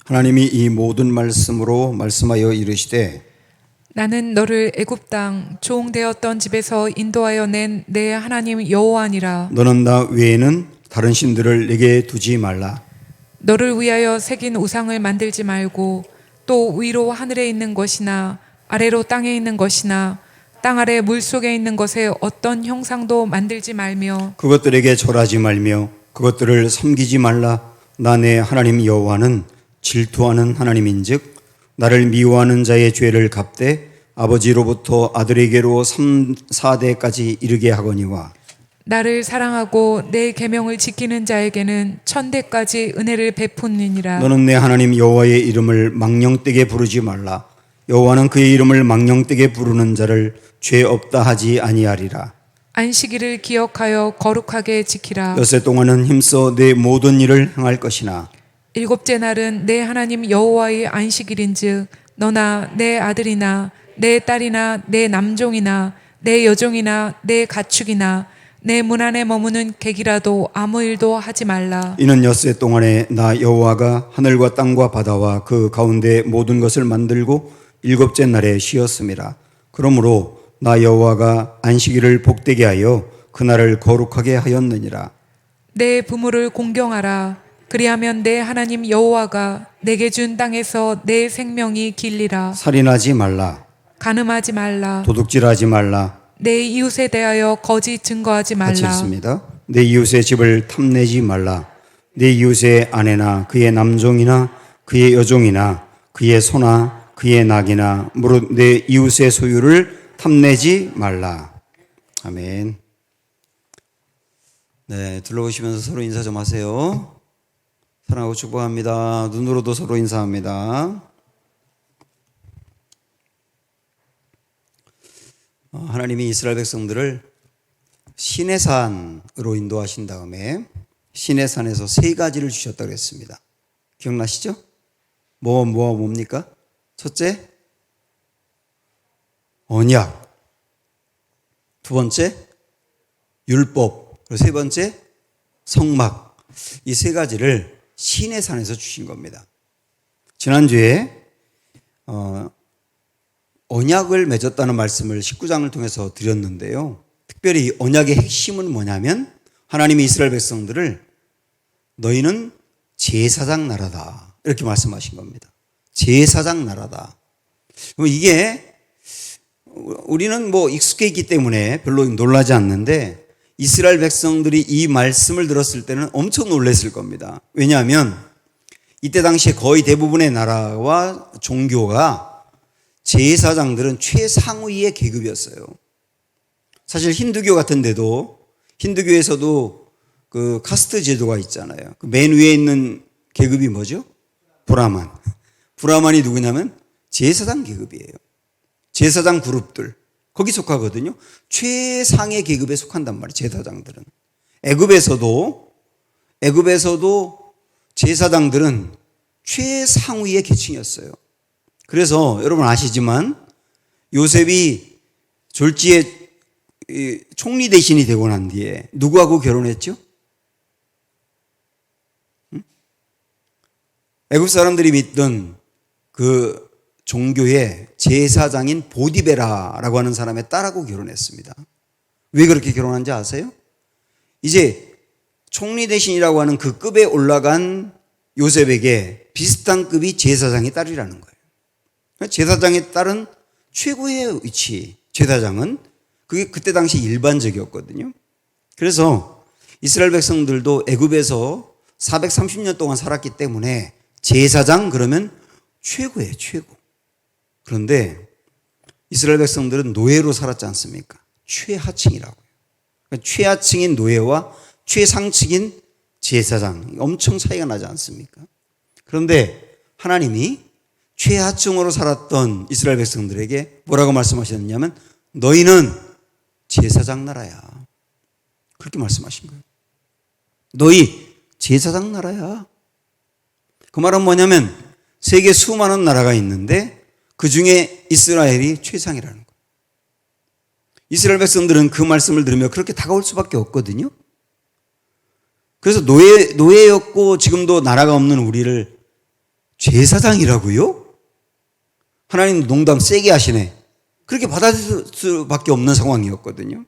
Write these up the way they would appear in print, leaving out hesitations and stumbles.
하나님이 이 모든 말씀으로 말씀하여 이르시되 나는 너를 애굽 땅 종되었던 집에서 인도하여 낸 내 하나님 여호와니라. 너는 나 외에는 다른 신들을 내게 두지 말라. 너를 위하여 새긴 우상을 만들지 말고 또 위로 하늘에 있는 것이나 아래로 땅에 있는 것이나 땅 아래 물속에 있는 것에 어떤 형상도 만들지 말며 그것들에게 절하지 말며 그것들을 섬기지 말라. 나 내 하나님 여호와는 질투하는 하나님인즉 나를 미워하는 자의 죄를 갚되 아버지로부터 아들에게로 3, 4대까지 이르게 하거니와 나를 사랑하고 내 계명을 지키는 자에게는 천대까지 은혜를 베푸느니라. 너는 내 하나님 여호와의 이름을 망령되게 부르지 말라. 여호와는 그의 이름을 망령되게 부르는 자를 죄 없다 하지 아니하리라. 안식일을 기억하여 거룩하게 지키라. 엿새 동안은 힘써 내 모든 일을 행할 것이나 일곱째 날은 내 하나님 여호와의 안식일인즉 너나 내 아들이나 내 딸이나 내 남종이나 내 여종이나 내 가축이나 내 문 안에 머무는 객이라도 아무 일도 하지 말라. 이는 엿새 동안에 나 여호와가 하늘과 땅과 바다와 그 가운데 모든 것을 만들고 일곱째 날에 쉬었음이라. 그러므로 나 여호와가 안식일을 복되게 하여 그날을 거룩하게 하였느니라. 내 부모를 공경하라. 그리하면 내 하나님 여호와가 내게 준 땅에서 내 생명이 길리라. 살인하지 말라. 간음하지 말라. 도둑질하지 말라. 내 이웃에 대하여 거짓 증거하지 같이 말라. 읽습니다. 내 이웃의 집을 탐내지 말라. 내 이웃의 아내나 그의 남종이나 그의 여종이나 그의 소나 그의 낙이나 무릇 내 이웃의 소유를 탐내지 말라. 아멘. 네, 둘러보시면서 서로 인사 좀 하세요. 사랑하고 축복합니다. 눈으로도 서로 인사합니다. 하나님이 이스라엘 백성들을 시내산으로 인도하신 다음에 시내산에서 세 가지를 주셨다고 했습니다. 기억나시죠? 뭡니까? 첫째, 언약. 두 번째, 율법. 그리고 세 번째, 성막. 이 세 가지를 시내산에서 주신 겁니다. 지난주에 언약을 맺었다는 말씀을 19장을 통해서 드렸는데요. 특별히 언약의 핵심은 뭐냐면 하나님이 이스라엘 백성들을 너희는 제사장 나라다 이렇게 말씀하신 겁니다. 제사장 나라다. 이게 우리는 익숙해 있기 때문에 별로 놀라지 않는데 이스라엘 백성들이 이 말씀을 들었을 때는 엄청 놀랐을 겁니다. 왜냐하면 이때 당시에 거의 대부분의 나라와 종교가 제사장들은 최상위의 계급이었어요. 사실 힌두교 같은 데도 힌두교에서도 그 카스트 제도가 있잖아요. 그 맨 위에 있는 계급이 뭐죠? 브라만. 브라만이 누구냐면 제사장 계급이에요. 제사장 그룹들. 거기 속하거든요. 최상의 계급에 속한단 말이에요. 제사장들은. 애굽에서도 제사장들은 최상위의 계층이었어요. 그래서 여러분 아시지만 요셉이 졸지에 총리 대신이 되고 난 뒤에 누구하고 결혼했죠? 애굽 사람들이 믿던 그 종교의 제사장인 보디베라라고 하는 사람의 딸하고 결혼했습니다. 왜 그렇게 결혼한지 아세요? 이제 총리 대신이라고 하는 그 급에 올라간 요셉에게 비슷한 급이 제사장의 딸이라는 거예요. 제사장의 딸은 최고의 위치, 제사장은 그게 그때 당시 일반적이었거든요. 그래서 이스라엘 백성들도 애굽에서 430년 동안 살았기 때문에 제사장 그러면 최고예요, 최고. 그런데 이스라엘 백성들은 노예로 살았지 않습니까? 최하층이라고요. 그러니까 최하층인 노예와 최상층인 제사장 엄청 차이가 나지 않습니까? 그런데 하나님이 최하층으로 살았던 이스라엘 백성들에게 뭐라고 말씀하셨냐면 너희는 제사장 나라야. 그렇게 말씀하신 거예요. 너희 제사장 나라야. 그 말은 뭐냐면 세계 수많은 나라가 있는데 그 중에 이스라엘이 최상이라는 거예요. 이스라엘 백성들은 그 말씀을 들으며 그렇게 다가올 수밖에 없거든요. 그래서 노예였고 지금도 나라가 없는 우리를 제사장이라고요? 하나님 농담 세게 하시네. 그렇게 받아들일 수밖에 없는 상황이었거든요.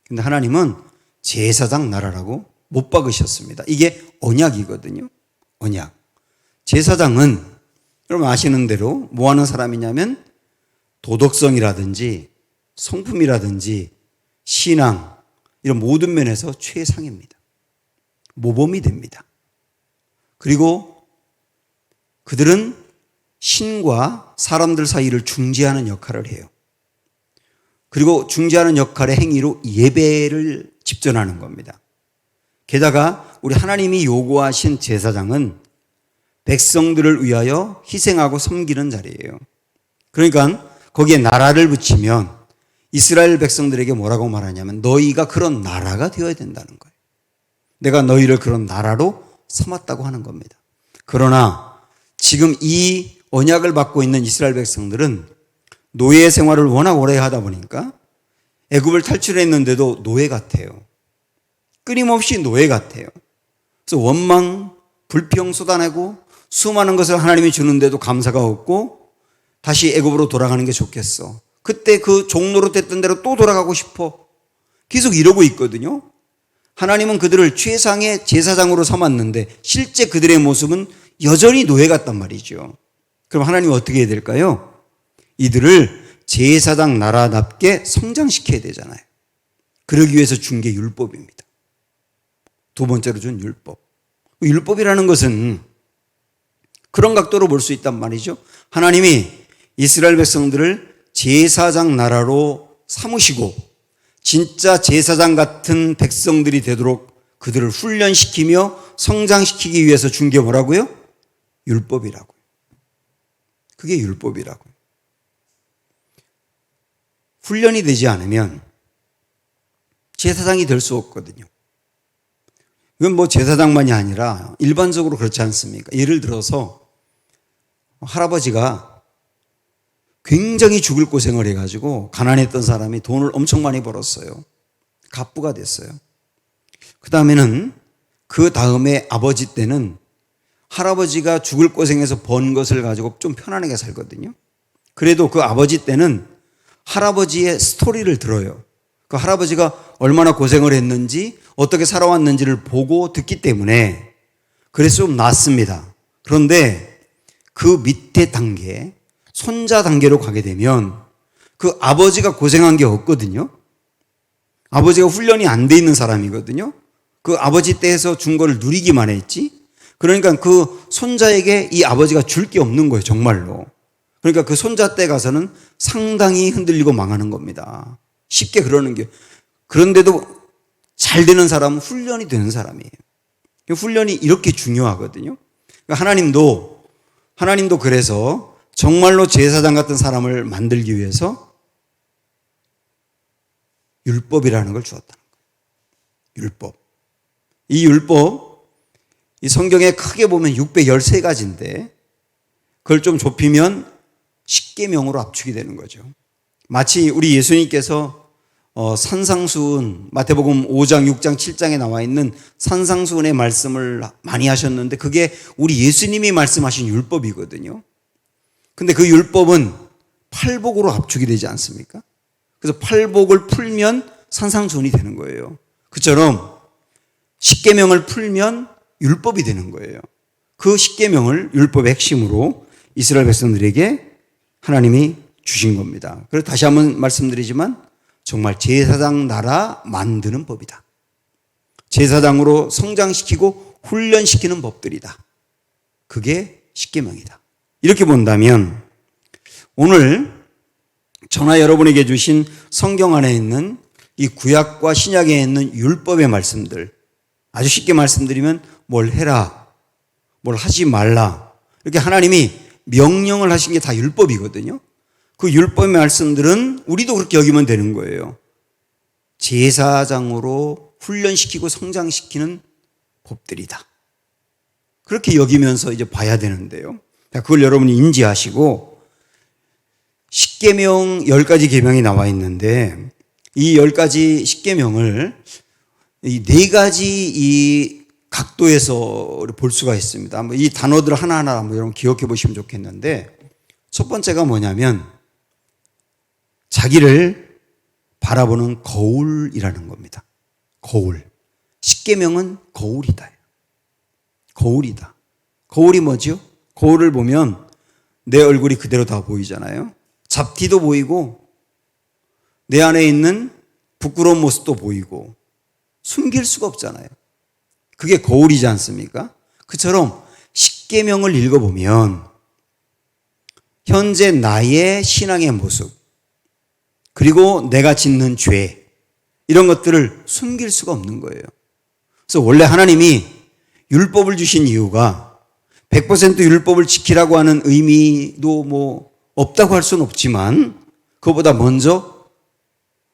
근데 하나님은 제사장 나라라고 못 박으셨습니다. 이게 언약이거든요. 언약. 제사장은 여러분 아시는 대로 뭐 하는 사람이냐면 도덕성이라든지 성품이라든지 신앙 이런 모든 면에서 최상입니다. 모범이 됩니다. 그리고 그들은 신과 사람들 사이를 중재하는 역할을 해요. 그리고 중재하는 역할의 행위로 예배를 집전하는 겁니다. 게다가 우리 하나님이 요구하신 제사장은 백성들을 위하여 희생하고 섬기는 자리예요. 그러니까 거기에 나라를 붙이면 이스라엘 백성들에게 뭐라고 말하냐면 너희가 그런 나라가 되어야 된다는 거예요. 내가 너희를 그런 나라로 삼았다고 하는 겁니다. 그러나 지금 이 언약을 받고 있는 이스라엘 백성들은 노예 생활을 워낙 오래 하다 보니까 애굽을 탈출했는데도 노예 같아요. 끊임없이 노예 같아요. 그래서 원망, 불평 쏟아내고 수많은 것을 하나님이 주는데도 감사가 없고 다시 애굽으로 돌아가는 게 좋겠어. 그때 그 종로로 됐던 대로 또 돌아가고 싶어. 계속 이러고 있거든요. 하나님은 그들을 최상의 제사장으로 삼았는데 실제 그들의 모습은 여전히 노예 같단 말이죠. 그럼 하나님은 어떻게 해야 될까요? 이들을 제사장 나라답게 성장시켜야 되잖아요. 그러기 위해서 준 게 율법입니다. 두 번째로 준 율법. 율법이라는 것은 그런 각도로 볼 수 있단 말이죠. 하나님이 이스라엘 백성들을 제사장 나라로 삼으시고 진짜 제사장 같은 백성들이 되도록 그들을 훈련시키며 성장시키기 위해서 준 게 뭐라고요? 율법이라고요. 그게 율법이라고요. 훈련이 되지 않으면 제사장이 될 수 없거든요. 이건 뭐 제사장만이 아니라 일반적으로 그렇지 않습니까? 예를 들어서 할아버지가 굉장히 죽을 고생을 해가지고 가난했던 사람이 돈을 엄청 많이 벌었어요. 갑부가 됐어요. 그 다음에는 그 다음에 아버지 때는 할아버지가 죽을 고생해서 번 것을 가지고 좀 편안하게 살거든요. 그래도 그 아버지 때는 할아버지의 스토리를 들어요. 그 할아버지가 얼마나 고생을 했는지 어떻게 살아왔는지를 보고 듣기 때문에 그래서 좀 낫습니다. 그런데 그 밑에 단계, 손자 단계로 가게 되면 그 아버지가 고생한 게 없거든요. 아버지가 훈련이 안 돼 있는 사람이거든요. 그 아버지 때에서 준 거를 누리기만 했지. 그러니까 그 손자에게 이 아버지가 줄 게 없는 거예요, 정말로. 그러니까 그 손자 때 가서는 상당히 흔들리고 망하는 겁니다. 쉽게 그러는 게. 그런데도 잘 되는 사람은 훈련이 되는 사람이에요. 훈련이 이렇게 중요하거든요. 그러니까 하나님도 그래서 정말로 제사장 같은 사람을 만들기 위해서 율법이라는 걸 주었다는 거예요. 율법. 이 율법, 이 성경에 크게 보면 613가지인데 그걸 좀 좁히면 십계명으로 압축이 되는 거죠. 마치 우리 예수님께서 산상수훈, 마태복음 5장, 6장, 7장에 나와 있는 산상수훈의 말씀을 많이 하셨는데 그게 우리 예수님이 말씀하신 율법이거든요. 근데 그 율법은 팔복으로 압축이 되지 않습니까? 그래서 팔복을 풀면 산상수훈이 되는 거예요. 그처럼 십계명을 풀면 율법이 되는 거예요. 그 십계명을 율법의 핵심으로 이스라엘 백성들에게 하나님이 주신 겁니다. 그래서 다시 한번 말씀드리지만 정말 제사장 나라 만드는 법이다. 제사장으로 성장시키고 훈련시키는 법들이다. 그게 십계명이다. 이렇게 본다면 오늘 저나 여러분에게 주신 성경 안에 있는 이 구약과 신약에 있는 율법의 말씀들, 아주 쉽게 말씀드리면 뭘 해라, 뭘 하지 말라, 이렇게 하나님이 명령을 하신 게 다 율법이거든요. 그 율법의 말씀들은 우리도 그렇게 여기면 되는 거예요. 제사장으로 훈련시키고 성장시키는 법들이다. 그렇게 여기면서 이제 봐야 되는데요. 그걸 여러분이 인지하시고 십계명 10가지 계명이 나와 있는데 이 10가지 십계명을 이 4가지 이 각도에서 볼 수가 있습니다. 한번 이 단어들 하나하나 한번 여러분 기억해 보시면 좋겠는데, 첫 번째가 뭐냐면 자기를 바라보는 거울이라는 겁니다. 거울. 십계명은 거울이다. 거울이다. 거울이 뭐죠? 거울을 보면 내 얼굴이 그대로 다 보이잖아요. 잡티도 보이고 내 안에 있는 부끄러운 모습도 보이고 숨길 수가 없잖아요. 그게 거울이지 않습니까? 그처럼 십계명을 읽어보면 현재 나의 신앙의 모습, 그리고 내가 짓는 죄, 이런 것들을 숨길 수가 없는 거예요. 그래서 원래 하나님이 율법을 주신 이유가 100% 율법을 지키라고 하는 의미도 뭐 없다고 할 수는 없지만, 그것보다 먼저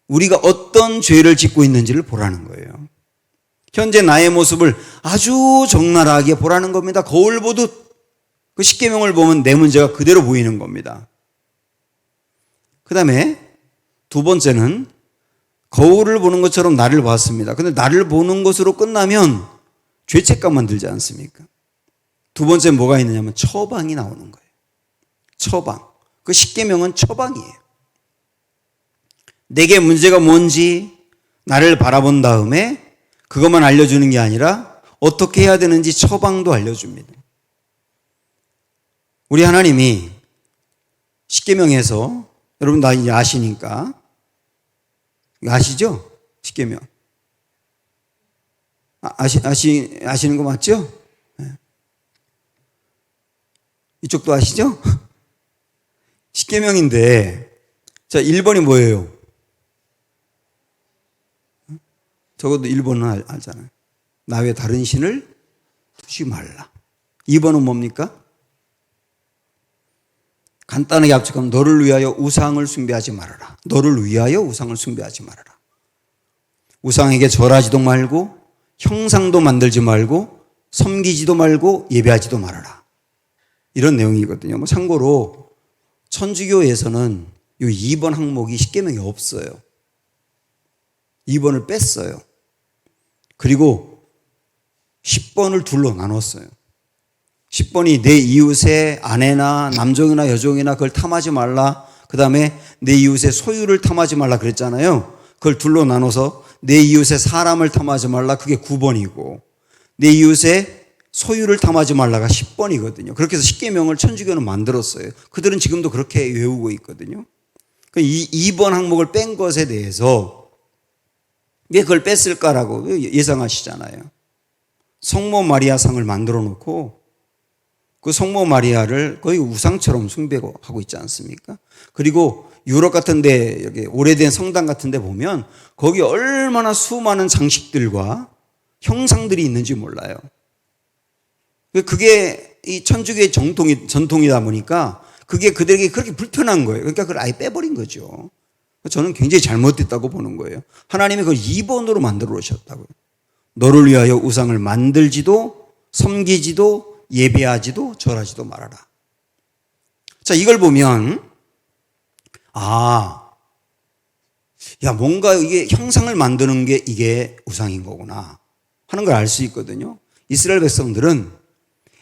우리가 어떤 죄를 짓고 있는지를 보라는 거예요. 현재 나의 모습을 아주 적나라하게 보라는 겁니다. 거울 보듯 그 십계명을 보면 내 문제가 그대로 보이는 겁니다. 그 다음에 두 번째는 거울을 보는 것처럼 나를 봤습니다. 근데 나를 보는 것으로 끝나면 죄책감만 들지 않습니까? 두 번째 뭐가 있느냐면 처방이 나오는 거예요. 처방. 그 십계명은 처방이에요. 내게 문제가 뭔지 나를 바라본 다음에 그것만 알려주는 게 아니라 어떻게 해야 되는지 처방도 알려줍니다. 우리 하나님이 십계명에서, 여러분 다 이제 아시니까, 아시죠? 십계명. 아시는 거 맞죠? 네. 이쪽도 아시죠? 십계명인데, 자, 1번이 뭐예요? 적어도 1번은 알잖아요. 나 외 다른 신을 두지 말라. 2번은 뭡니까? 간단하게 압축하면 너를 위하여 우상을 숭배하지 말아라. 너를 위하여 우상을 숭배하지 말아라. 우상에게 절하지도 말고 형상도 만들지 말고 섬기지도 말고 예배하지도 말아라. 이런 내용이거든요. 뭐 참고로 천주교에서는 이 2번 항목이 십계명이 없어요. 2번을 뺐어요. 그리고 10번을 둘로 나눴어요. 10번이 내 이웃의 아내나 남종이나 여종이나 그걸 탐하지 말라. 그 다음에 내 이웃의 소유를 탐하지 말라 그랬잖아요. 그걸 둘로 나눠서 내 이웃의 사람을 탐하지 말라. 그게 9번이고 내 이웃의 소유를 탐하지 말라가 10번이거든요. 그렇게 해서 십계명을 천주교는 만들었어요. 그들은 지금도 그렇게 외우고 있거든요. 이 2번 항목을 뺀 것에 대해서 왜 그걸 뺐을까라고 예상하시잖아요. 성모 마리아 상을 만들어 놓고 그 성모 마리아를 거의 우상처럼 숭배하고 있지 않습니까? 그리고 유럽 같은데, 여기 오래된 성당 같은데 보면 거기 얼마나 수많은 장식들과 형상들이 있는지 몰라요. 그게 이 천주교의 전통이다 보니까 그게 그들에게 그렇게 불편한 거예요. 그러니까 그걸 아예 빼버린 거죠. 저는 굉장히 잘못됐다고 보는 거예요. 하나님이 그걸 2번으로 만들어 오셨다고요. 너를 위하여 우상을 만들지도 섬기지도 예배하지도 절하지도 말아라. 자, 이걸 보면 뭔가 이게 형상을 만드는 게 이게 우상인 거구나 하는 걸 알 수 있거든요. 이스라엘 백성들은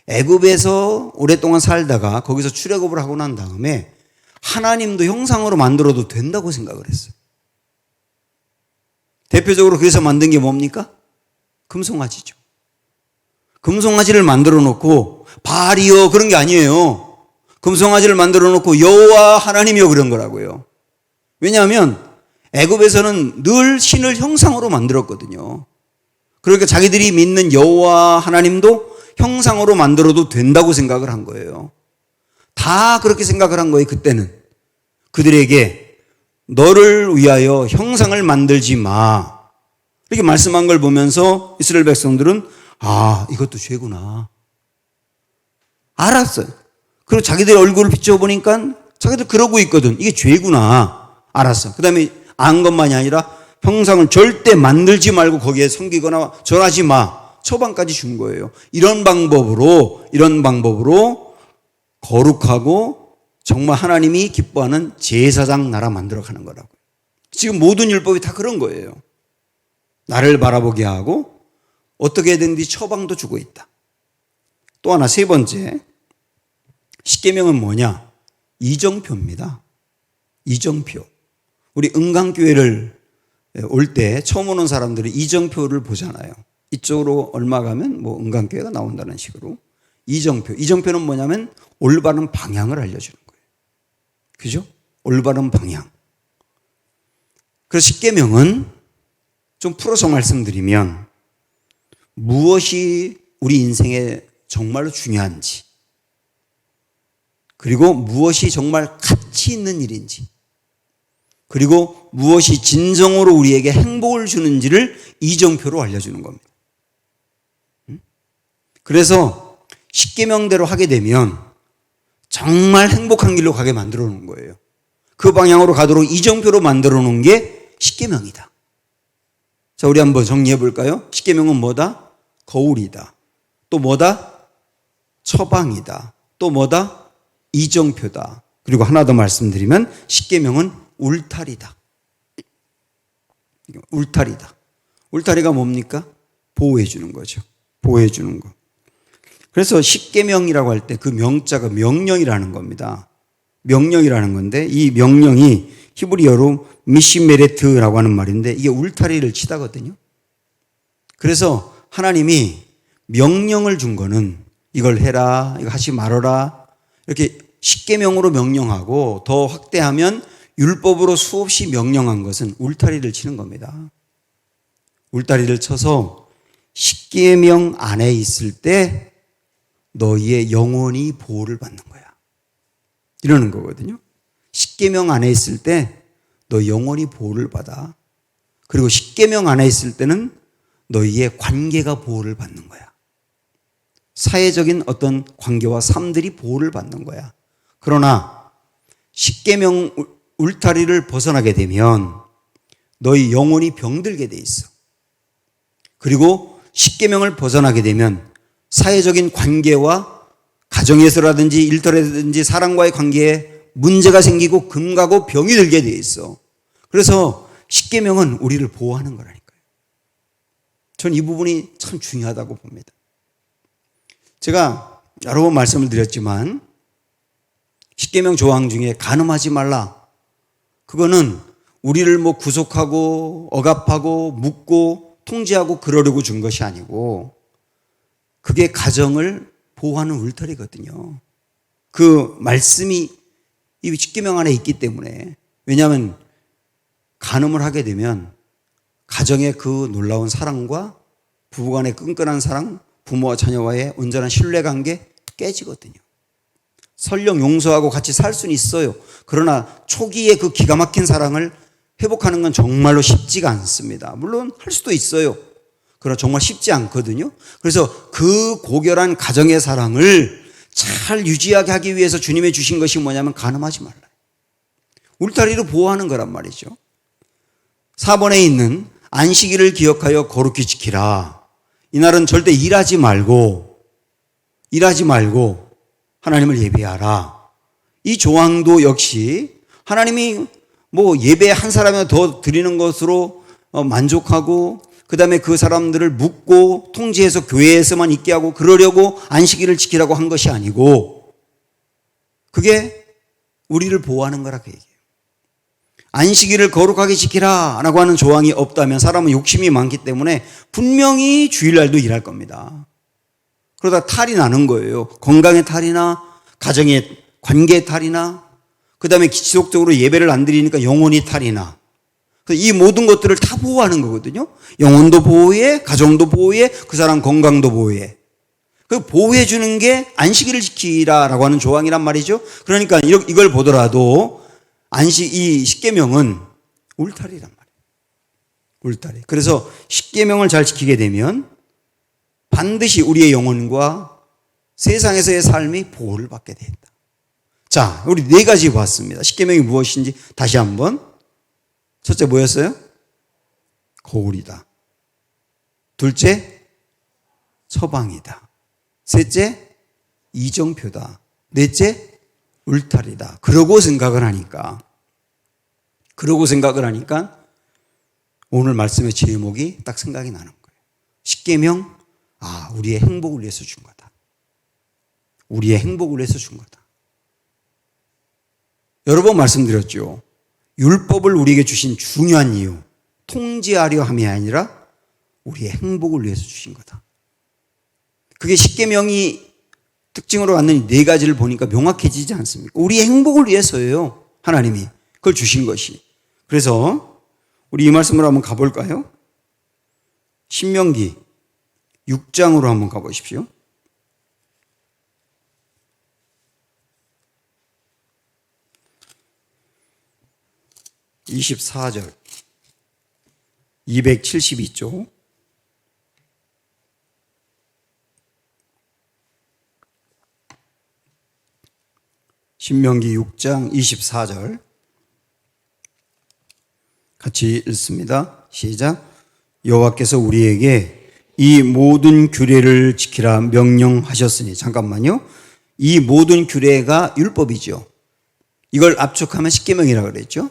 애굽에서 오랫동안 살다가 거기서 출애굽을 하고 난 다음에 하나님도 형상으로 만들어도 된다고 생각을 했어요. 대표적으로 그래서 만든 게 뭡니까? 금송아지죠. 금송아지를 만들어 놓고 바알이여 그런 게 아니에요. 금송아지를 만들어 놓고 여호와 하나님이여 그런 거라고요. 왜냐하면 애굽에서는 늘 신을 형상으로 만들었거든요. 그러니까 자기들이 믿는 여호와 하나님도 형상으로 만들어도 된다고 생각을 한 거예요. 다 그렇게 생각을 한 거예요. 그때는 그들에게 너를 위하여 형상을 만들지 마 이렇게 말씀한 걸 보면서 이스라엘 백성들은 이것도 죄구나 알았어요. 그리고 자기들 얼굴을 비춰보니까 자기들 그러고 있거든. 이게 죄구나 알았어. 그 다음에 안 것만이 아니라 형상을 절대 만들지 말고 거기에 섬기거나 절하지 마 처방까지 준 거예요. 이런 방법으로 거룩하고 정말 하나님이 기뻐하는 제사장 나라 만들어가는 거라고요. 지금 모든 율법이 다 그런 거예요. 나를 바라보게 하고 어떻게 해야 되는지 처방도 주고 있다. 또 하나 세 번째, 십계명은 뭐냐? 이정표입니다. 이정표. 우리 은강교회를 올 때 처음 오는 사람들이 이정표를 보잖아요. 이쪽으로 얼마 가면 뭐 은강교회가 나온다는 식으로. 이정표. 이정표는 뭐냐면 올바른 방향을 알려주는 거예요. 그죠? 올바른 방향. 그래서 십계명은 좀 풀어서 말씀드리면 무엇이 우리 인생에 정말로 중요한지, 그리고 무엇이 정말 가치 있는 일인지, 그리고 무엇이 진정으로 우리에게 행복을 주는지를 이정표로 알려주는 겁니다. 그래서 십계명대로 하게 되면 정말 행복한 길로 가게 만들어 놓은 거예요. 그 방향으로 가도록 이정표로 만들어 놓은 게 십계명이다. 자, 우리 한번 정리해 볼까요? 십계명은 뭐다? 거울이다. 또 뭐다? 처방이다. 또 뭐다? 이정표다. 그리고 하나 더 말씀드리면 십계명은 울타리다. 울타리다. 울타리가 뭡니까? 보호해 주는 거죠. 보호해 주는 거. 그래서 십계명이라고 할 때 그 명자가 명령이라는 겁니다. 명령이라는 건데 이 명령이 히브리어로 미시메레트라고 하는 말인데 이게 울타리를 치다거든요. 그래서 하나님이 명령을 준 거는 이걸 해라, 이거 하지 말아라 이렇게 십계명으로 명령하고 더 확대하면 율법으로 수없이 명령한 것은 울타리를 치는 겁니다. 울타리를 쳐서 십계명 안에 있을 때 너희의 영혼이 보호를 받는 거야. 이러는 거거든요. 십계명 안에 있을 때 너 영혼이 보호를 받아. 그리고 십계명 안에 있을 때는 너희의 관계가 보호를 받는 거야. 사회적인 어떤 관계와 삶들이 보호를 받는 거야. 그러나 십계명 울타리를 벗어나게 되면 너희 영혼이 병들게 돼 있어. 그리고 십계명을 벗어나게 되면 사회적인 관계와 가정에서라든지 일터라든지 사람과의 관계에 문제가 생기고 금가고 병이 들게 돼 있어. 그래서 십계명은 우리를 보호하는 거라니까요. 전 이 부분이 참 중요하다고 봅니다. 제가 여러 번 말씀을 드렸지만 십계명 조항 중에 간음하지 말라. 그거는 우리를 뭐 구속하고 억압하고 묶고 통제하고 그러려고 준 것이 아니고 그게 가정을 보호하는 울타리거든요. 그 말씀이 이 십계명 안에 있기 때문에. 왜냐하면 간음을 하게 되면 가정의 그 놀라운 사랑과 부부간의 끈끈한 사랑, 부모와 자녀와의 온전한 신뢰관계 깨지거든요. 설령 용서하고 같이 살 수는 있어요. 그러나 초기에 그 기가 막힌 사랑을 회복하는 건 정말로 쉽지가 않습니다. 물론 할 수도 있어요. 그러나 정말 쉽지 않거든요. 그래서 그 고결한 가정의 사랑을 잘 유지하게 하기 위해서 주님이 주신 것이 뭐냐면 간음하지 말라. 울타리로 보호하는 거란 말이죠. 4번에 있는 안식일을 기억하여 거룩히 지키라. 이날은 절대 일하지 말고 하나님을 예배하라. 이 조항도 역시 하나님이 뭐 예배 한 사람이나 더 드리는 것으로 만족하고 그 다음에 그 사람들을 묶고 통제해서 교회에서만 있게 하고 그러려고 안식일을 지키라고 한 것이 아니고 그게 우리를 보호하는 거라 그 얘기예요. 안식일을 거룩하게 지키라 라고 하는 조항이 없다면 사람은 욕심이 많기 때문에 분명히 주일날도 일할 겁니다. 그러다 탈이 나는 거예요. 건강의 탈이나 가정의 관계의 탈이나 그 다음에 지속적으로 예배를 안 드리니까 영혼이 탈이나 이 모든 것들을 다 보호하는 거거든요. 영혼도 보호해, 가정도 보호해, 그 사람 건강도 보호해. 그 보호해 주는 게 안식일을 지키라라고 하는 조항이란 말이죠. 그러니까 이걸 보더라도 이 십계명은 울타리란 말이에요. 울타리. 그래서 십계명을 잘 지키게 되면 반드시 우리의 영혼과 세상에서의 삶이 보호를 받게 된다. 자, 우리 네 가지 봤습니다. 십계명이 무엇인지 다시 한번. 첫째 뭐였어요? 거울이다. 둘째, 처방이다. 셋째, 이정표다. 넷째, 울타리다. 그러고 생각을 하니까 오늘 말씀의 제목이 딱 생각이 나는 거예요. 십계명, 우리의 행복을 위해서 준 거다. 우리의 행복을 위해서 준 거다. 여러 번 말씀드렸죠. 율법을 우리에게 주신 중요한 이유, 통제하려 함이 아니라 우리의 행복을 위해서 주신 거다. 그게 십계명이 특징으로 갖는 네 가지를 보니까 명확해지지 않습니까? 우리의 행복을 위해서예요. 하나님이 그걸 주신 것이. 그래서 우리 이 말씀으로 한번 가볼까요? 신명기 6장으로 한번 가보십시오. (24절) 272쪽. 신명기 6장 24절 같이 읽습니다. 시작. 여호와께서 우리에게 이 모든 규례를 지키라 명령하셨으니. 잠깐만요. 이 모든 규례가 율법이죠. 이걸 압축하면 십계명이라고 그랬죠.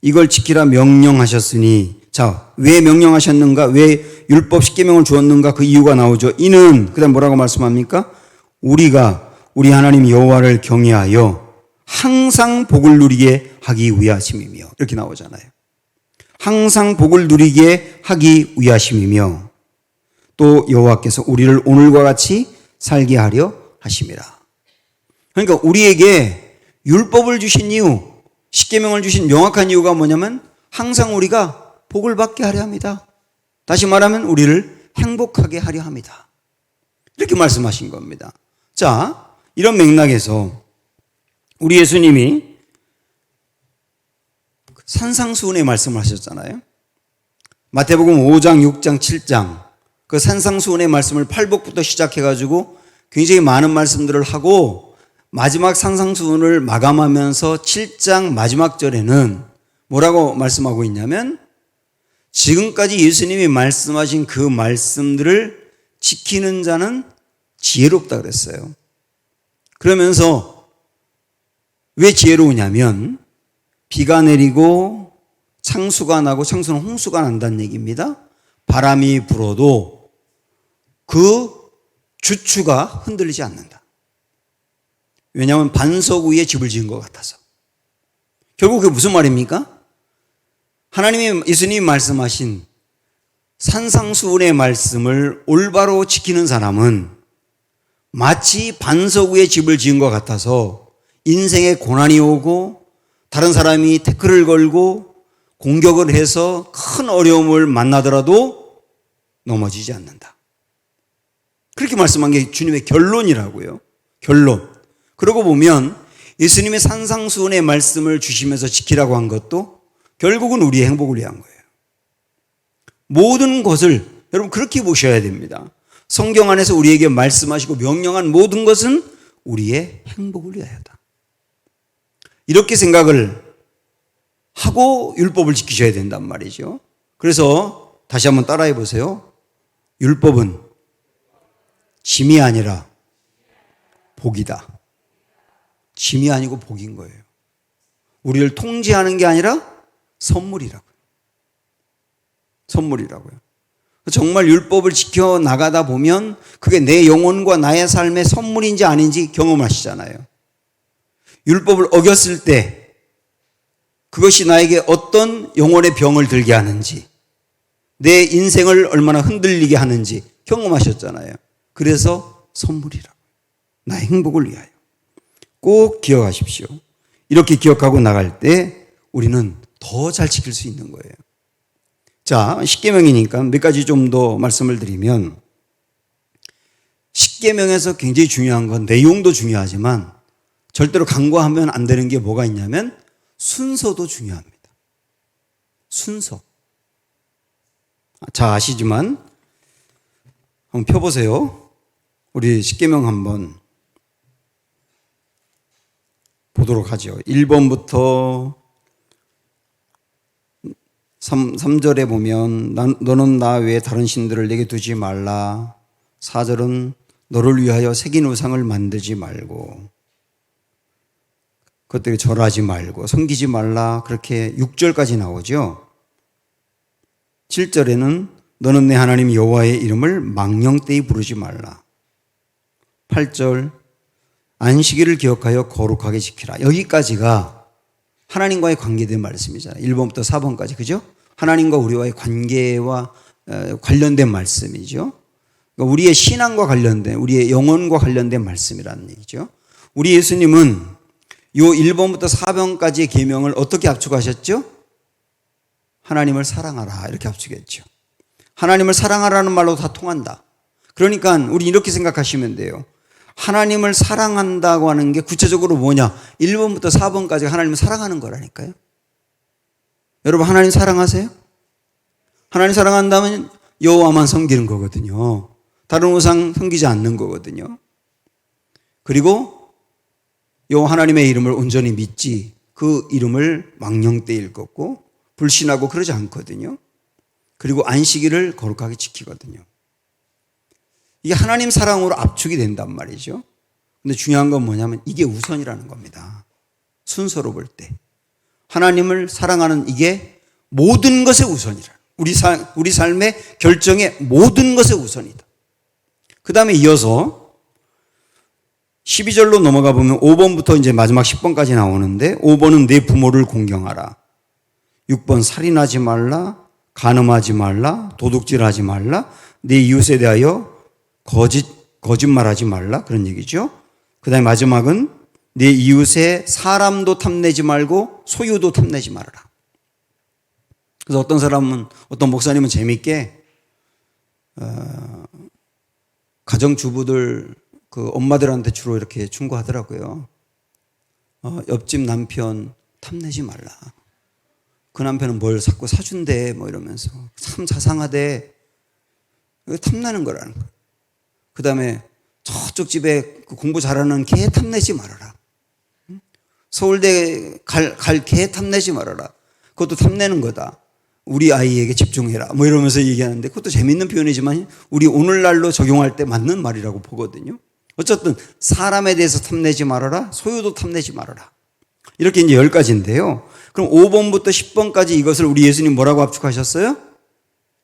이걸 지키라 명령하셨으니. 자, 왜 명령하셨는가? 왜 율법 십계명을 주었는가? 그 이유가 나오죠. 이는 그다음 뭐라고 말씀합니까? 우리가 우리 하나님 여호와를 경외하여 항상 복을 누리게 하기 위하심이며. 이렇게 나오잖아요. 항상 복을 누리게 하기 위하심이며 또 여호와께서 우리를 오늘과 같이 살게 하려 하심이라. 그러니까 우리에게 율법을 주신 이유, 십계명을 주신 명확한 이유가 뭐냐면 항상 우리가 복을 받게 하려 합니다. 다시 말하면 우리를 행복하게 하려 합니다. 이렇게 말씀하신 겁니다. 자, 이런 맥락에서 우리 예수님이 산상수훈의 말씀을 하셨잖아요. 마태복음 5장, 6장, 7장 그 산상수훈의 말씀을 팔복부터 시작해가지고 굉장히 많은 말씀들을 하고 마지막 산상수훈을 마감하면서 7장 마지막 절에는 뭐라고 말씀하고 있냐면 지금까지 예수님이 말씀하신 그 말씀들을 지키는 자는 지혜롭다 그랬어요. 그러면서 왜 지혜로우냐면 비가 내리고 창수가 나고, 창수는 홍수가 난다는 얘기입니다. 바람이 불어도 그 주추가 흔들리지 않는다. 왜냐하면 반석 위에 집을 지은 것 같아서. 결국 그게 무슨 말입니까? 예수님이 말씀하신 산상수훈의 말씀을 올바로 지키는 사람은 마치 반석 위에 집을 지은 것 같아서 인생에 고난이 오고 다른 사람이 태클을 걸고 공격을 해서 큰 어려움을 만나더라도 넘어지지 않는다. 그렇게 말씀한 게 주님의 결론이라고요. 결론. 그러고 보면 예수님의 산상수훈의 말씀을 주시면서 지키라고 한 것도 결국은 우리의 행복을 위한 거예요. 모든 것을 여러분 그렇게 보셔야 됩니다. 성경 안에서 우리에게 말씀하시고 명령한 모든 것은 우리의 행복을 위하여다. 이렇게 생각을 하고 율법을 지키셔야 된단 말이죠. 그래서 다시 한번 따라해 보세요. 율법은 짐이 아니라 복이다. 짐이 아니고 복인 거예요. 우리를 통제하는 게 아니라 선물이라고요. 선물이라고요. 정말 율법을 지켜 나가다 보면 그게 내 영혼과 나의 삶의 선물인지 아닌지 경험하시잖아요. 율법을 어겼을 때 그것이 나에게 어떤 영혼의 병을 들게 하는지, 내 인생을 얼마나 흔들리게 하는지 경험하셨잖아요. 그래서 선물이라고요. 나의 행복을 위하여. 꼭 기억하십시오. 이렇게 기억하고 나갈 때 우리는 더 잘 지킬 수 있는 거예요. 자, 십계명이니까 몇 가지 좀 더 말씀을 드리면, 십계명에서 굉장히 중요한 건 내용도 중요하지만 절대로 간과하면 안 되는 게 뭐가 있냐면 순서도 중요합니다. 순서. 자, 아시지만 한번 펴보세요. 우리 십계명 한번 보도록 하죠. 1번부터 3절에 보면 너는 나 외에 다른 신들을 내게 두지 말라. 4절은 너를 위하여 새긴 우상을 만들지 말고 그것들에 절하지 말고 섬기지 말라. 그렇게 6절까지 나오죠. 7절에는 너는 내 하나님 여호와의 이름을 망령되이 부르지 말라. 8절 안식일을 기억하여 거룩하게 지키라. 여기까지가 하나님과의 관계된 말씀이잖아요. 1번부터 4번까지, 그죠? 하나님과 우리와의 관계와 관련된 말씀이죠. 그러니까 우리의 신앙과 관련된, 우리의 영혼과 관련된 말씀이라는 얘기죠. 우리 예수님은 요 1번부터 4번까지의 계명을 어떻게 압축하셨죠? 하나님을 사랑하라 이렇게 압축했죠. 하나님을 사랑하라는 말로 다 통한다. 그러니까 우리 이렇게 생각하시면 돼요. 하나님을 사랑한다고 하는 게 구체적으로 뭐냐? 1번부터 4번까지 하나님을 사랑하는 거라니까요. 여러분 하나님 사랑하세요? 하나님 사랑한다면 여호와만 섬기는 거거든요. 다른 우상 섬기지 않는 거거든요. 그리고 여호와 하나님의 이름을 온전히 믿지 그 이름을 망령되이 읽었고 불신하고 그러지 않거든요. 그리고 안식일을 거룩하게 지키거든요. 이게 하나님 사랑으로 압축이 된단 말이죠. 근데 중요한 건 뭐냐면 이게 우선이라는 겁니다. 순서로 볼 때. 하나님을 사랑하는 이게 모든 것의 우선이라. 우리 삶의 결정의 모든 것의 우선이다. 그 다음에 이어서 12절로 넘어가 보면 5번부터 이제 마지막 10번까지 나오는데 5번은 내 부모를 공경하라. 6번 살인하지 말라. 간음하지 말라. 도둑질하지 말라. 내 이웃에 대하여 거짓말하지 말라. 그런 얘기죠. 그 다음에 마지막은 내 이웃의 사람도 탐내지 말고 소유도 탐내지 말아라. 그래서 어떤 목사님은 재밌게 가정주부들 그 엄마들한테 주로 이렇게 충고하더라고요. 옆집 남편 탐내지 말라. 그 남편은 뭘 자꾸 사준대 뭐 이러면서 참 자상하대. 탐나는 거라는 거예요. 그 다음에 저쪽 집에 공부 잘하는 걔 탐내지 말아라. 서울대 갈 걔 탐내지 말아라. 그것도 탐내는 거다. 우리 아이에게 집중해라. 뭐 이러면서 얘기하는데 그것도 재밌는 표현이지만 우리 오늘날로 적용할 때 맞는 말이라고 보거든요. 어쨌든 사람에 대해서 탐내지 말아라. 소유도 탐내지 말아라. 이렇게 이제 10가지인데요. 그럼 5번부터 10번까지 이것을 우리 예수님 뭐라고 압축하셨어요?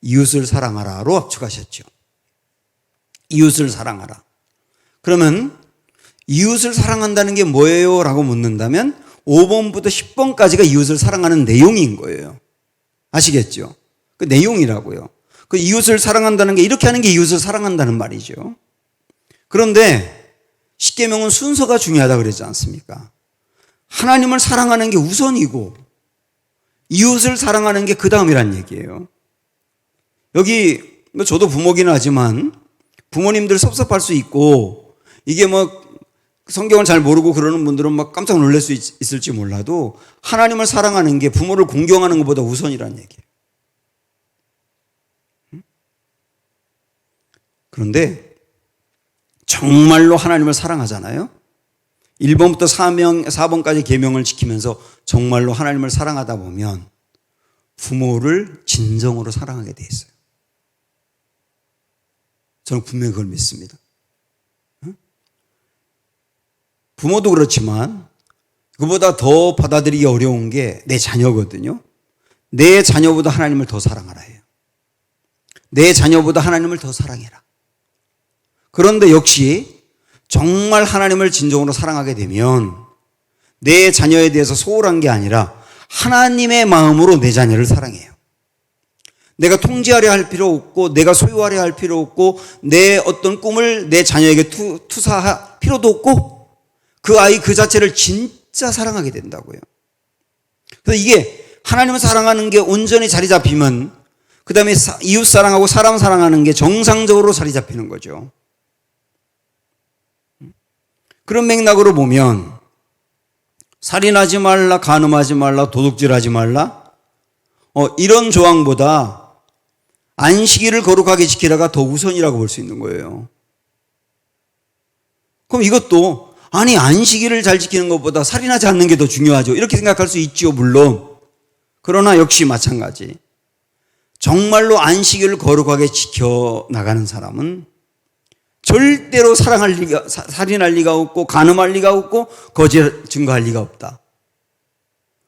이웃을 사랑하라로 압축하셨죠. 이웃을 사랑하라. 그러면 이웃을 사랑한다는 게 뭐예요? 라고 묻는다면 5번부터 10번까지가 이웃을 사랑하는 내용인 거예요. 아시겠죠? 그 내용이라고요. 그 이웃을 사랑한다는 게 이렇게 하는 게 이웃을 사랑한다는 말이죠. 그런데 십계명은 순서가 중요하다 그러지 않습니까? 하나님을 사랑하는 게 우선이고 이웃을 사랑하는 게 그 다음이란 얘기예요. 여기 저도 부모긴 하지만 부모님들 섭섭할 수 있고 이게 뭐 성경을 잘 모르고 그러는 분들은 막 깜짝 놀랄 수 있을지 몰라도 하나님을 사랑하는 게 부모를 공경하는 것보다 우선이라는 얘기예요. 그런데 정말로 하나님을 사랑하잖아요. 1번부터 4번까지 계명을 지키면서 정말로 하나님을 사랑하다 보면 부모를 진정으로 사랑하게 돼 있어요. 저는 분명히 그걸 믿습니다. 부모도 그렇지만 그보다 더 받아들이기 어려운 게 내 자녀거든요. 내 자녀보다 하나님을 더 사랑하라 해요. 내 자녀보다 하나님을 더 사랑해라. 그런데 역시 정말 하나님을 진정으로 사랑하게 되면 내 자녀에 대해서 소홀한 게 아니라 하나님의 마음으로 내 자녀를 사랑해요. 내가 통제하려 할 필요 없고 내가 소유하려 할 필요 없고 내 어떤 꿈을 내 자녀에게 투사할 필요도 없고 그 아이 그 자체를 진짜 사랑하게 된다고요. 그래서 이게 하나님을 사랑하는 게 온전히 자리 잡히면 그 다음에 이웃 사랑하고 사람 사랑하는 게 정상적으로 자리 잡히는 거죠. 그런 맥락으로 보면 살인하지 말라, 간음하지 말라, 도둑질하지 말라 이런 조항보다 안식일을 거룩하게 지키라가 더 우선이라고 볼 수 있는 거예요. 그럼 이것도 아니 안식일을 잘 지키는 것보다 살인하지 않는 게 더 중요하죠. 이렇게 생각할 수 있지요, 물론. 그러나 역시 마찬가지. 정말로 안식일을 거룩하게 지켜나가는 사람은 절대로 살인할 리가 없고 간음할 리가 없고 거짓 증거할 리가 없다.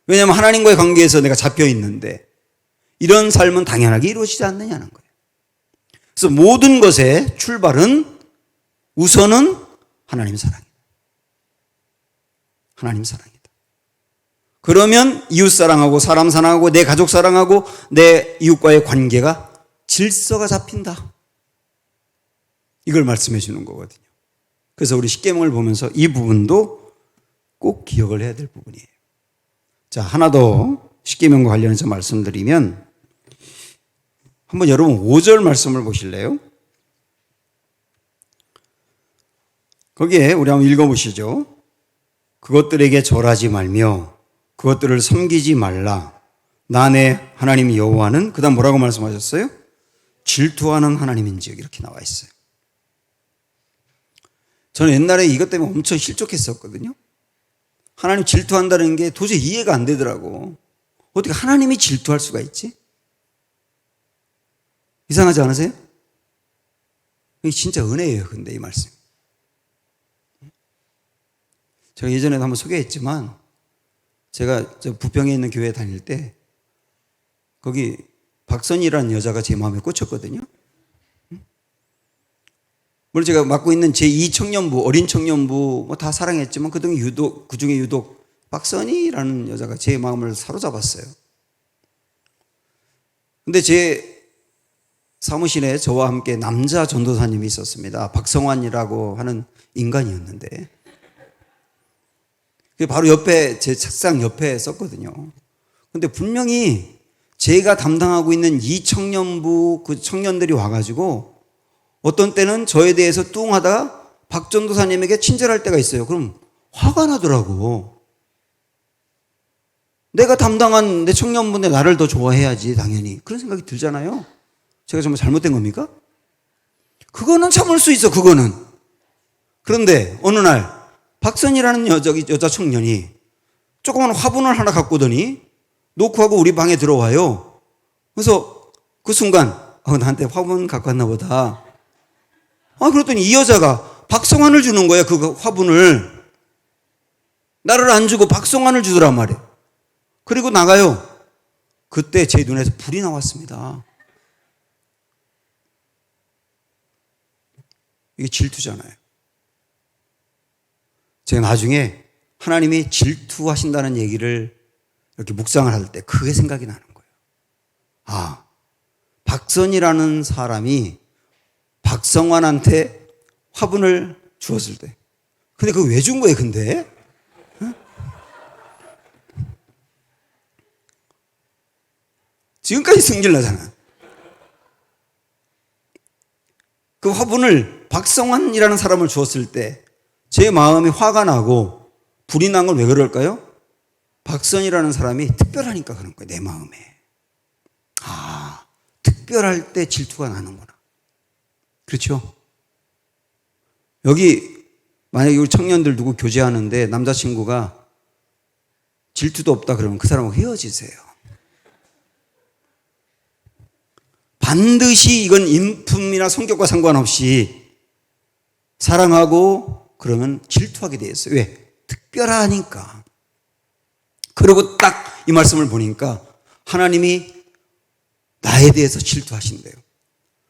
왜냐하면 하나님과의 관계에서 내가 잡혀 있는데 이런 삶은 당연하게 이루어지지 않느냐는 거예요. 그래서 모든 것의 출발은 우선은 하나님 사랑이다. 하나님 사랑이다. 그러면 이웃 사랑하고 사람 사랑하고 내 가족 사랑하고 내 이웃과의 관계가 질서가 잡힌다. 이걸 말씀해 주는 거거든요. 그래서 우리 십계명을 보면서 이 부분도 꼭 기억을 해야 될 부분이에요. 자, 하나 더 십계명과 관련해서 말씀드리면 한번 여러분 5절 말씀을 보실래요? 거기에 우리 한번 읽어보시죠. 그것들에게 절하지 말며 그것들을 섬기지 말라. 나 내 하나님 여호와는 그 다음 뭐라고 말씀하셨어요? 질투하는 하나님인즉 이렇게 나와 있어요. 저는 옛날에 이것 때문에 엄청 실족했었거든요. 하나님 질투한다는 게 도저히 이해가 안 되더라고. 어떻게 하나님이 질투할 수가 있지? 이상하지 않으세요? 이게 진짜 은혜예요, 근데 이 말씀. 제가 예전에도 한번 소개했지만 제가 저 부평에 있는 교회 다닐 때 거기 박선이라는 여자가 제 마음에 꽂혔거든요. 물론 제가 맡고 있는 제2청년부, 어린 청년부 뭐 다 사랑했지만 그중에 유독 박선이라는 여자가 제 마음을 사로잡았어요. 근데 제 사무실에 저와 함께 남자 전도사님이 있었습니다. 박성환이라고 하는 인간이었는데 바로 옆에 제 책상 옆에 썼거든요. 근데 분명히 제가 담당하고 있는 이 청년부 그 청년들이 와가지고 어떤 때는 저에 대해서 뚱하다가 박 전도사님에게 친절할 때가 있어요. 그럼 화가 나더라고. 내가 담당한 내 청년분들 나를 더 좋아해야지 당연히. 그런 생각이 들잖아요. 제가 정말 잘못된 겁니까? 그거는 참을 수 있어, 그거는. 그런데 어느 날 박선이라는 여자 청년이 조그만 화분을 하나 갖고 오더니 놓고 하고 우리 방에 들어와요. 그래서 그 순간 나한테 화분 갖고 왔나 보다. 그랬더니 이 여자가 박성환을 주는 거야, 그 화분을. 나를 안 주고 박성환을 주더란 말이에요. 그리고 나가요. 그때 제 눈에서 불이 나왔습니다. 이게 질투잖아요. 제가 나중에 하나님이 질투하신다는 얘기를 이렇게 묵상을 할 때 그게 생각이 나는 거예요. 박선이라는 사람이 박성환한테 화분을 주었을 때. 근데 그거 왜 준 거예요, 근데? 지금까지 승질나잖아. 그 화분을 박성환이라는 사람을 주었을 때 제 마음이 화가 나고 불이 난 건 왜 그럴까요? 박선이라는 사람이 특별하니까 그런 거예요, 내 마음에. 특별할 때 질투가 나는구나. 그렇죠? 여기 만약에 우리 청년들 누구 교제하는데 남자친구가 질투도 없다 그러면 그 사람하고 헤어지세요. 반드시 이건 인품이나 성격과 상관없이 사랑하고 그러면 질투하게 돼 있어요. 왜? 특별하니까. 그리고 딱 이 말씀을 보니까 하나님이 나에 대해서 질투하신대요.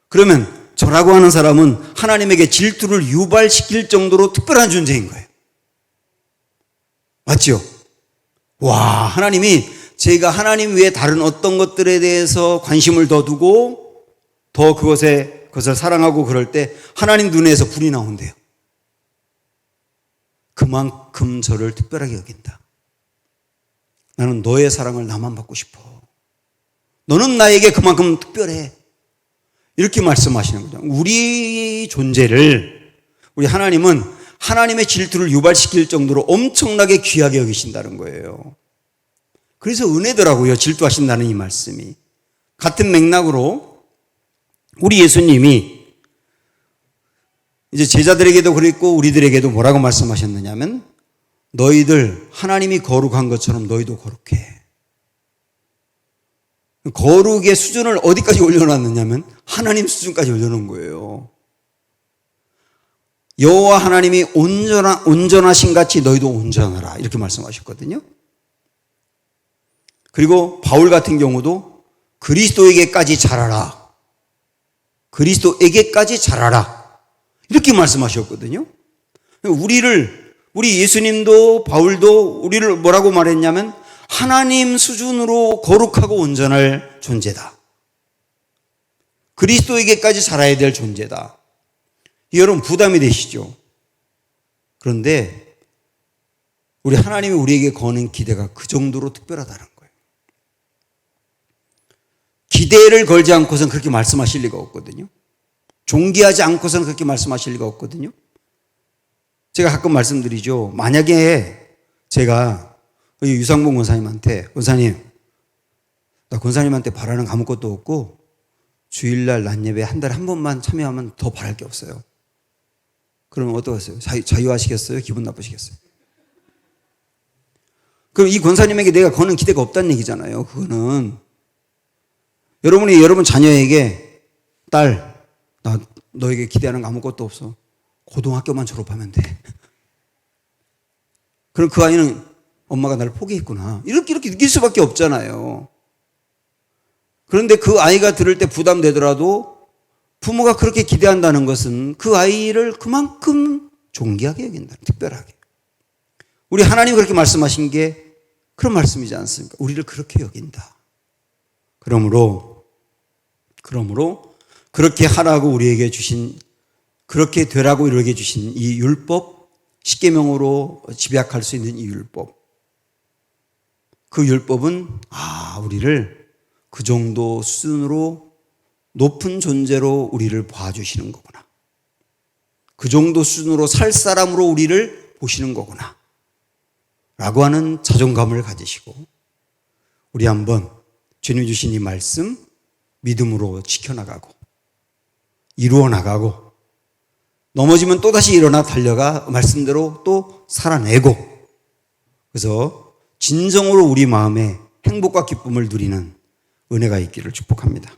그러면 저라고 하는 사람은 하나님에게 질투를 유발시킬 정도로 특별한 존재인 거예요. 맞죠? 와, 하나님이 제가 하나님 외에 다른 어떤 것들에 대해서 관심을 더 두고 더 그것을 사랑하고 그럴 때 하나님 눈에서 불이 나온대요. 그만큼 저를 특별하게 여긴다. 나는 너의 사랑을 나만 받고 싶어. 너는 나에게 그만큼 특별해. 이렇게 말씀하시는 거죠. 우리 존재를 우리 하나님은 하나님의 질투를 유발시킬 정도로 엄청나게 귀하게 여기신다는 거예요. 그래서 은혜더라고요. 질투하신다는 이 말씀이. 같은 맥락으로 우리 예수님이 이제 제자들에게도 그랬고 우리들에게도 뭐라고 말씀하셨느냐면 너희들 하나님이 거룩한 것처럼 너희도 거룩해. 거룩의 수준을 어디까지 올려놨느냐면 하나님 수준까지 올려놓은 거예요. 여호와 하나님이 온전하신 같이 너희도 온전하라 이렇게 말씀하셨거든요. 그리고 바울 같은 경우도 그리스도에게까지 자라라. 그리스도에게까지 자라라. 이렇게 말씀하셨거든요. 우리 예수님도 바울도 우리를 뭐라고 말했냐면 하나님 수준으로 거룩하고 온전할 존재다. 그리스도에게까지 자라야 될 존재다. 여러분 부담이 되시죠? 그런데 우리 하나님이 우리에게 거는 기대가 그 정도로 특별하다는 거예요. 기대를 걸지 않고서는 그렇게 말씀하실 리가 없거든요. 존귀하지 않고서는 그렇게 말씀하실 리가 없거든요. 제가 가끔 말씀드리죠. 만약에 제가 유상봉 권사님한테 권사님, 나 권사님한테 바라는 거 아무것도 없고 주일날 낮예배 한 달에 한 번만 참여하면 더 바랄 게 없어요. 그러면 어떠겠어요? 자유하시겠어요? 기분 나쁘시겠어요? 그럼 이 권사님에게 내가 거는 기대가 없다는 얘기잖아요. 그거는 여러분이 여러분 자녀에게 딸, 나 너에게 기대하는 거 아무것도 없어. 고등학교만 졸업하면 돼. 그럼 그 아이는 엄마가 나를 포기했구나. 이렇게 느낄 수밖에 없잖아요. 그런데 그 아이가 들을 때 부담되더라도 부모가 그렇게 기대한다는 것은 그 아이를 그만큼 존귀하게 여긴다. 특별하게. 우리 하나님이 그렇게 말씀하신 게 그런 말씀이지 않습니까? 우리를 그렇게 여긴다. 그러므로 그렇게 하라고 우리에게 주신, 그렇게 되라고 우리에게 주신 이 율법, 십계명으로 집약할 수 있는 이 율법, 그 율법은 우리를 그 정도 수준으로 높은 존재로 우리를 봐주시는 거구나. 그 정도 수준으로 살 사람으로 우리를 보시는 거구나 라고 하는 자존감을 가지시고 우리 한번 주님 주신 이 말씀 믿음으로 지켜나가고 이루어 나가고 넘어지면 또다시 일어나 달려가 말씀대로 또 살아내고 그래서 진정으로 우리 마음에 행복과 기쁨을 누리는 은혜가 있기를 축복합니다.